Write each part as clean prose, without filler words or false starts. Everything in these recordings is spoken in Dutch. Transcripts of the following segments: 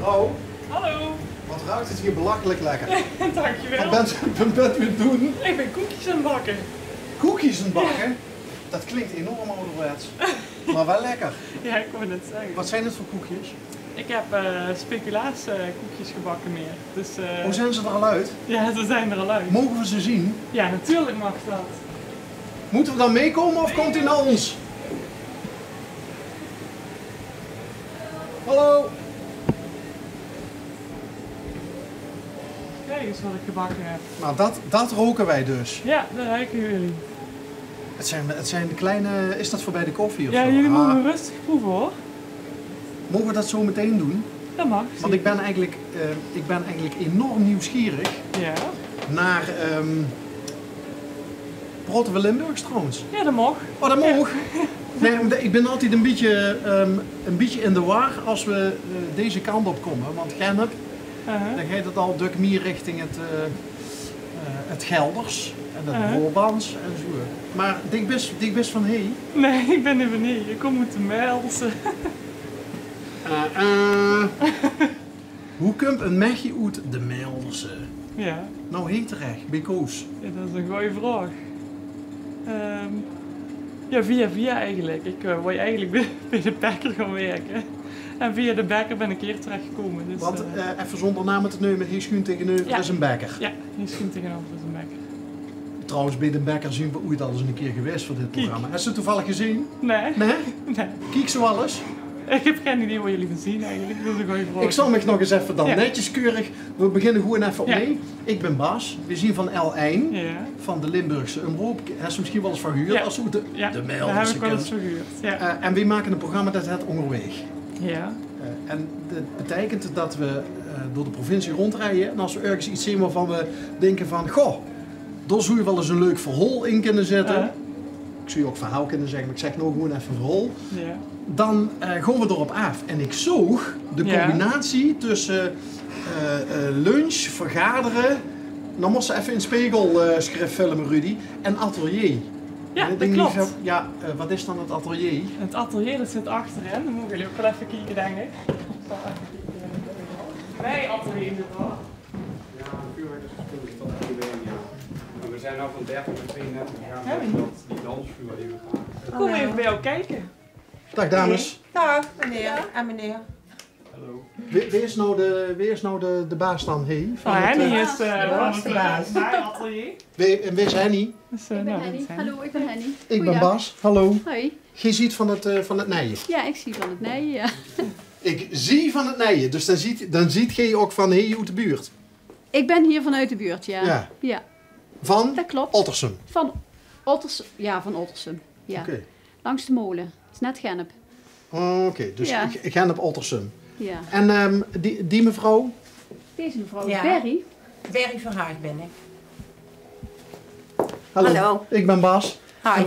Mevrouw. Hallo. Wat ruikt het hier belachelijk lekker. Dankjewel. Wat bent u aan het doen? Ik ben koekjes aan het bakken. Koekjes aan het bakken? Dat klinkt enorm ouderwets. Maar wel lekker. Ja, ik kon het zeggen. Wat zijn het voor koekjes? Ik heb speculaaskoekjes gebakken meer. Dus, Hoe zijn ze er al uit? Ja, ze zijn er al uit. Mogen we ze zien? Ja, natuurlijk mag dat. Moeten we dan meekomen of komt u naar ons? Hallo? Kijk eens wat ik gebakken heb. Nou, dat roken wij dus. Ja, dat ruiken jullie. Het zijn de kleine... Is dat voor bij de koffie of Ja, zo? jullie mogen rustig proeven hoor. Mogen we dat zo meteen doen? Dat mag. Want ik ben eigenlijk enorm nieuwsgierig Ja. naar brood van Limburgs trouwens. Ja, dat mag. Oh, dat mag. Nee, maar ik ben altijd een beetje in de war als we deze kant op komen. Want Gennep, dan gaat het al duk meer richting het Gelders en het Brabants en zo. Maar dik best van hey. Nee, ik ben er niet. Ik kom uit de Melsen. Hoe komt een mechje uit de Melderse? Ja. Nou heet terecht, because. Ja, dat is een goeie vraag. Ja, via eigenlijk. Ik wou eigenlijk bij de bakker gaan werken. En via de bakker ben ik hier terechtgekomen. Dus, Want even zonder namen te nemen, hier schuin tegenover ja. is een bakker. Ja, hier schuin tegenover is een bakker. Trouwens, bij de bakker zien we ooit al eens een keer geweest voor dit programma. Heb je het toevallig gezien? Nee. Nee? Nee. Kijk zo alles. Ik heb geen idee wat jullie gaan zien eigenlijk. Dat is een goeie vraag. Ik zal me nog eens even dan netjes keurig. We beginnen gewoon even opnieuw. Ik ben Bas. We zien van L1 van de Limburgse Omroep. Hij is misschien wel eens verhuurd als de Melderse. Dat heb ik wel eens verhuurd. Ja. En we maken een programma dat heet Onderweg. Ja. En dat betekent dat we door de provincie rondrijden. En als we ergens iets zien waarvan we denken van... Goh, daar zou je wel eens een leuk verhaal in kunnen zetten. Ik zou je ook verhaal kunnen zeggen, maar ik zeg nou gewoon even verhaal. Ja. Dan gaan we erop af. En ik zoog de combinatie tussen lunch, vergaderen, dan moest ze even in spiegelschrift filmen, Rudy, en atelier. Ja, dat klopt. Wat is dan het atelier? Het atelier dat zit achterin, dan mogen jullie ook wel even kijken, denk ik. Ik zal even kijken. Mijn atelier inderdaad. Ja, natuurlijk is het tot ja. We zijn al van 30 naar 32 jaar met die dansvuur even gaan. Kom even bij jou kijken. Dag dames. Dag meneer en meneer. Hallo. Wie is nou de baas dan? Hey, van Henny is de baas. Mijn atelier. Wie is Henny? Dus, Ik ben Henny. Hallo, ik ben Henny. Ik ben Bas. Hallo. Hoi. Je ziet van het nijen. Ja, ik zie van het nijen, ja. Ik zie van het nijen, dus dan ziet je ook van hey, uit de buurt. Ik ben hier vanuit de buurt, ja. Ja. Van? Dat klopt. Ottersum. Van Ottersum. Ja, van Ottersum. Ja. Oké. Langs de molen. Het is net Gennep. Oké, dus ik ga naar Ottersum. Ja. En die mevrouw? Deze mevrouw is Berry. Berry Verhaag ben ik. Hallo. Ik ben Bas. Hi.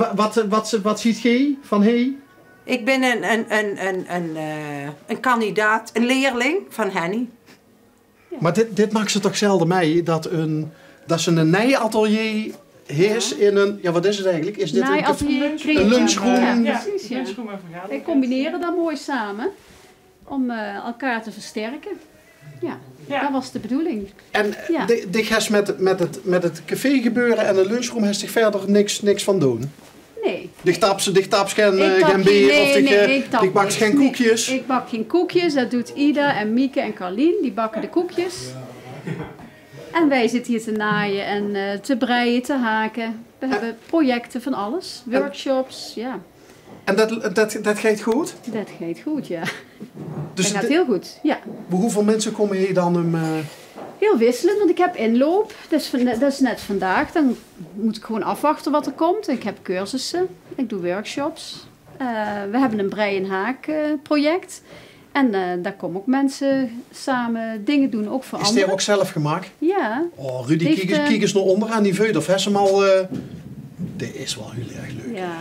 Wat ziet jij van hey? Ik ben een kandidaat, een leerling van Henny. Ja. Maar dit maakt ze toch zelden mee dat ze een nijenatelier is in een... Ja, wat is het eigenlijk? Is dit een lunchroom? Ja, precies. Ja. Wij combineren dat mooi samen om elkaar te versterken. Ja, dat was de bedoeling. En dit heeft met het café gebeuren en de lunchroom heeft zich verder niks van doen? Nee. Ik taps geen beer of ik bak geen koekjes? Nee, ik bak geen koekjes. Dat doet Ida en Mieke en Carlien. Die bakken de koekjes. En wij zitten hier te naaien en te breien, te haken. We hebben projecten van alles. Workshops, ja. En dat gaat goed? Dat gaat goed, ja. Dus dat gaat heel goed, ja. Hoeveel mensen komen hier dan Heel wisselend, want ik heb inloop. Dat is net vandaag. Dan moet ik gewoon afwachten wat er komt. Ik heb cursussen. Ik doe workshops. We hebben een brei- en haak project. En daar komen ook mensen samen dingen doen, ook voor anderen. Is die ook zelf gemaakt? Ja. Oh, Rudy, kijk eens naar onder aan die veut. Of heeft ze hem al... Dit is wel heel erg leuk. Ja.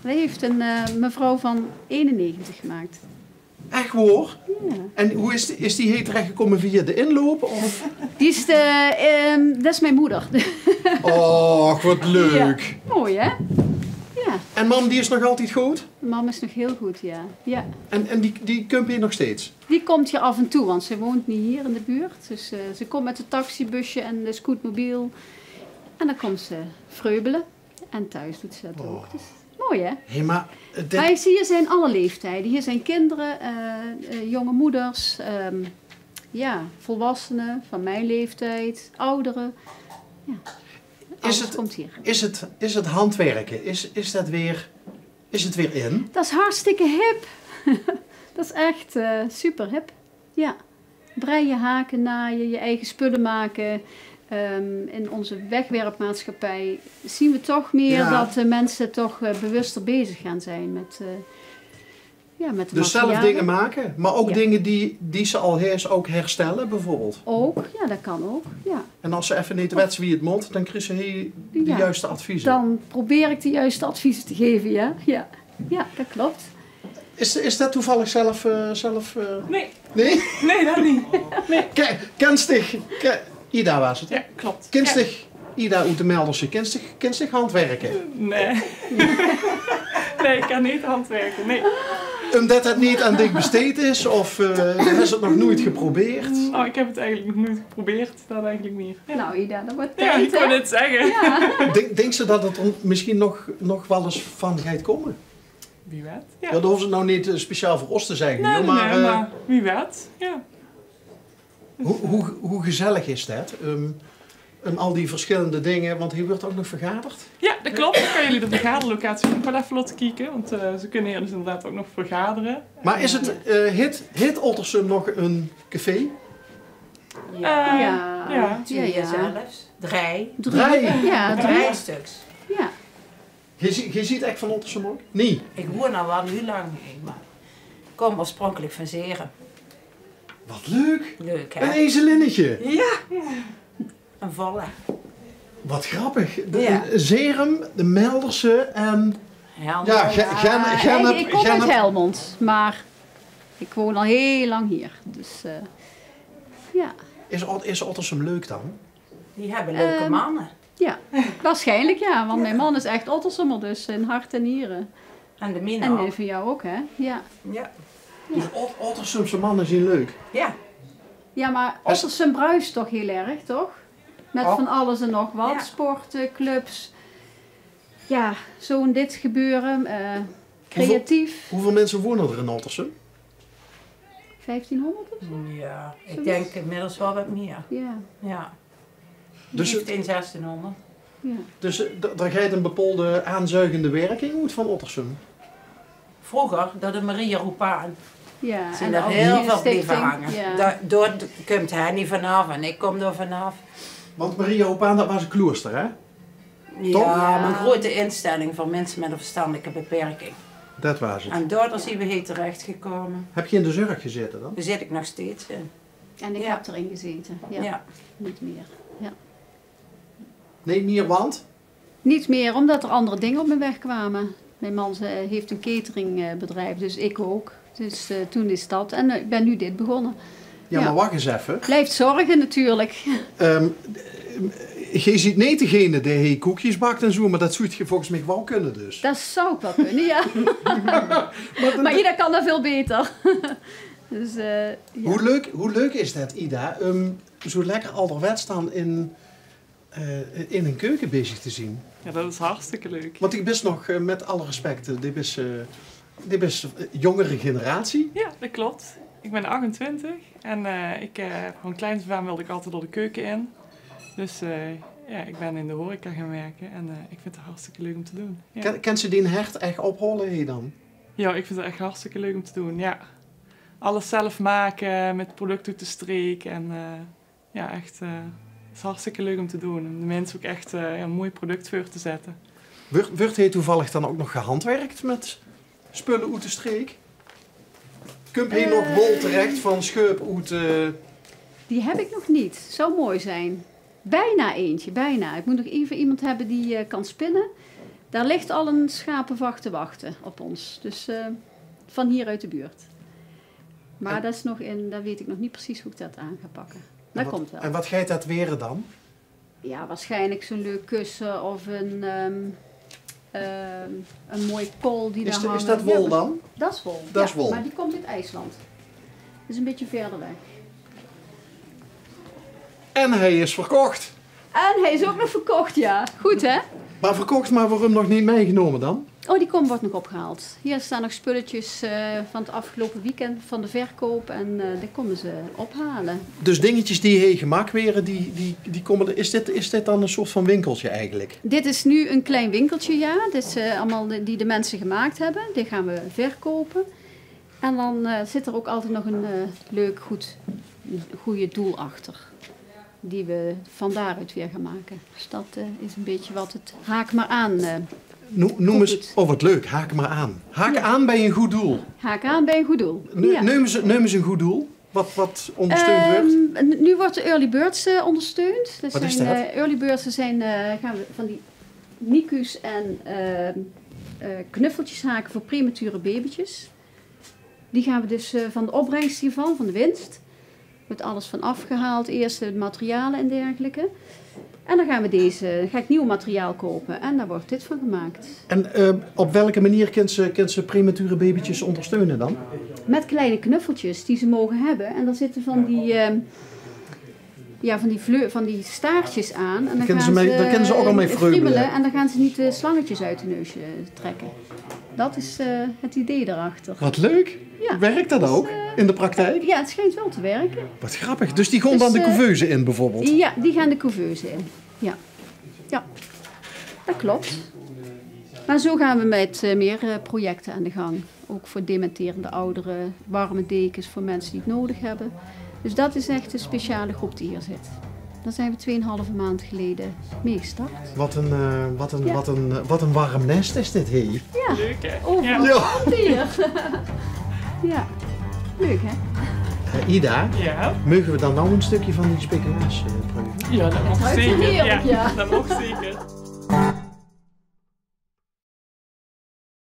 Dat heeft een mevrouw van 91 gemaakt. Echt hoor? Ja. En hoe is die hier terechtgekomen via de inloop? Of? Dat is mijn moeder. Oh, wat leuk. Ja. Mooi hè? Ja, En mam die is nog altijd goed? mam is nog heel goed, ja. Ja. En die kump je nog steeds? Die komt hier af en toe, want ze woont niet hier in de buurt. Dus ze komt met het taxibusje en de scootmobiel. En dan komt ze vreubelen. En thuis doet ze dat ook. Dus, mooi hè? Hé, maar... Maar hier zijn alle leeftijden. Hier zijn kinderen, jonge moeders, ja, volwassenen van mijn leeftijd, ouderen. Ja, alles komt hier. Is het handwerken, is het weer in? Dat is hartstikke hip. Dat is echt super hip. Ja. Breien, haken, naaien, je eigen spullen maken. In onze wegwerpmaatschappij zien we toch meer dat de mensen toch bewuster bezig gaan zijn met de dus zelf materialen. dingen maken, maar ook dingen die ze al ook herstellen bijvoorbeeld. Ook, ja, dat kan ook. Ja. En als ze even niet weten wie het moet, dan krijg je de juiste adviezen. Dan probeer ik de juiste adviezen te geven, ja. Ja, ja, dat klopt. Is dat toevallig zelf... Nee. Nee? Nee, dat niet. Nee. Kenstig... Ida was het, hè? Ja, klopt. Kenstig... Ida uit de Melderse. Kenstig handwerken. Nee. Nee, ik kan niet handwerken, nee. Omdat het niet aan dik besteed is? Of hebben ze het nog nooit geprobeerd? Oh, ik heb het eigenlijk nog nooit geprobeerd. Dat eigenlijk meer. Ja. Nou Ida, dat wordt Ja, tijd, ik kon hè? het zeggen. Ja. Denk ze dat het er misschien nog wel eens van gaat komen? Wie weet. Ja, Ja. dat hoeven ze nou niet speciaal voor ons te zeggen. Nee, hoor, nee, maar, maar wie weet. Ja. hoe gezellig is dat? En al die verschillende dingen, want hier wordt ook nog vergaderd. Ja, dat klopt. Dan kan jullie de vergaderlocatie ook wel even laten kijken. Want ze kunnen hier dus inderdaad ook nog vergaderen. Maar is het Hit Ottersum nog een café? Ja. Ja. Ja. Twee zelfs. Drie. Ja, Drie stuks. Ja. Je ziet echt van Ottersum ook? Nee. Ik woon al wel nu lang mee, maar ik kom oorspronkelijk van Zeren. Wat leuk. Leuk Een hè? ezelinnetje. Ja. Een volle. Wat grappig. Ja. Zerum, de Melderse en... Helemaal. Ik kom uit Helmond, maar ik woon al heel lang hier. Dus ja. Is Ottersum leuk dan? Die hebben leuke mannen. Ja, waarschijnlijk ja, want mijn man is echt Ottersummer, dus in hart en nieren. En de mina En ook. van jou ook, hè? Ja. Ja. Dus Ottersumse mannen zijn leuk. Ja. Ja, maar Ottersum bruist toch heel erg, toch? Met Oh. van alles en nog wat. Ja. Sporten, clubs. Ja, zo in dit gebeuren. Creatief. Hoeveel mensen wonen er in Ottersum? 1500 of zo? Ja. Ik Zoiets. denk inmiddels wel wat meer. Ja. Ja. Dus- 1600. Ja. Dus daar gaat een bepaalde aanzuigende werking uit van Ottersum. Vroeger, door de Maria Roepaan, Ja, zijn de er heel veel Alpine blijven Stichting, hangen. Ja. Door komt hij niet vanaf en ik kom er vanaf. Want Maria Opaan, dat was een klooster, hè? Ja, Toch? maar een grote instelling voor mensen met een verstandelijke beperking. Dat was het. En daardoor zijn we hier terechtgekomen. Heb je in de zorg gezeten dan? Daar zit ik nog steeds in. En ik Ja. heb erin gezeten. Ja, Ja. niet meer. Ja. Nee, meer want? Niet meer, omdat er andere dingen op mijn weg kwamen. Mijn man heeft een cateringbedrijf, dus ik ook. Dus toen is dat. En ik ben nu dit begonnen. Ja, Ja. maar wacht eens even. Blijft zorgen natuurlijk. Je ziet niet degene die hij koekjes bakt en zo, maar dat zou je volgens mij wel kunnen dus. Dat zou ik wel kunnen, ja. Maar Ida kan dat veel beter. Dus, ja. Hoe leuk is dat, Ida, zo lekker ouderwets staan in een keuken bezig te zien? Ja, dat is hartstikke leuk. Want ik ben nog, met alle respect, dit is jongere generatie. Ja, dat klopt. Ik ben 28 en van kleins af aan wilde ik altijd door de keuken in. Dus ja, ik ben in de horeca gaan werken en ik vind het hartstikke leuk om te doen. Ja, Kan ze die hert echt opholen hier dan? ja, ik vind het echt hartstikke leuk om te doen, ja. Alles zelf maken, met product uit de streek en ja, echt, het is hartstikke leuk om te doen. En de mensen ook echt een mooi product voor te zetten. Wordt hij toevallig dan ook nog gehandwerkt met spullen uit de streek? Komt hij nog bol terecht van scheup uit... Die heb ik nog niet. Zou mooi zijn. Bijna eentje, bijna. Ik moet nog even iemand hebben die kan spinnen. Daar ligt al een schapenvacht te wachten op ons. Dus van hier uit de buurt. Maar dat is nog daar weet ik nog niet precies hoe ik dat aan ga pakken. Dat komt wel. En wat gaat dat weren dan? Ja, waarschijnlijk zo'n leuk kussen of een een mooie kool die daar hangt. Is dat wol dan? Dat is wol. Dat is wol. Maar die komt uit IJsland. Dus een beetje verder weg. En hij is verkocht. En hij is ook nog verkocht, ja. Goed, hè? Maar verkocht, maar waarom nog niet meegenomen dan? Oh, die kom wordt nog opgehaald. Hier staan nog spulletjes van het afgelopen weekend van de verkoop en die komen ze ophalen. Dus dingetjes die je gemaakt werden, die komen... Is dit dan een soort van winkeltje eigenlijk? Dit is nu een klein winkeltje, ja. Dit is allemaal die de mensen gemaakt hebben. Die gaan we verkopen. En dan zit er ook altijd nog een leuk, goede doel achter. Die we van daaruit weer gaan maken. Dus dat is een beetje wat het haak maar aan... Noem eens... Oh, wat leuk. Haak maar aan. Haak aan bij een goed doel. Haak aan bij een goed doel. Ja. Neem eens een goed doel. Wat ondersteund werd? Nu wordt de Early Birds ondersteund. Wat is dat? Early Birds gaan we van die NICU's en knuffeltjes haken voor premature babytjes. Die gaan we dus van de opbrengst hiervan, van de winst. Er wordt alles van afgehaald. Eerst de materialen en dergelijke. En dan ga ik nieuw materiaal kopen en daar wordt dit van gemaakt. En op welke manier kunt ze premature babytjes ondersteunen dan? Met kleine knuffeltjes die ze mogen hebben. En daar zitten van die staartjes aan. En daar kunnen ze ook al mee friemelen. En dan gaan ze niet de slangetjes uit hun neusje trekken. Dat is het idee erachter. Wat leuk! Ja. Werkt dat ook in de praktijk? Ja, het schijnt wel te werken. Wat grappig. Dus die gaan dan de couveuse in bijvoorbeeld? Ja, die gaan de couveuse in. Ja. Ja, dat klopt. Maar zo gaan we met meer projecten aan de gang. Ook voor dementerende ouderen, warme dekens voor mensen die het nodig hebben. Dus dat is echt een speciale groep die hier zit. Daar zijn we 2,5 maand geleden mee gestart. Wat een warm nest is dit, hé. Ja, leuk hè? overal hier. Ja, leuk hè? Ida, ja? Mogen we dan nou een stukje van die speculaas proeven? Ja, dat mag zeker. Heerlijk, ja. Dat mag zeker.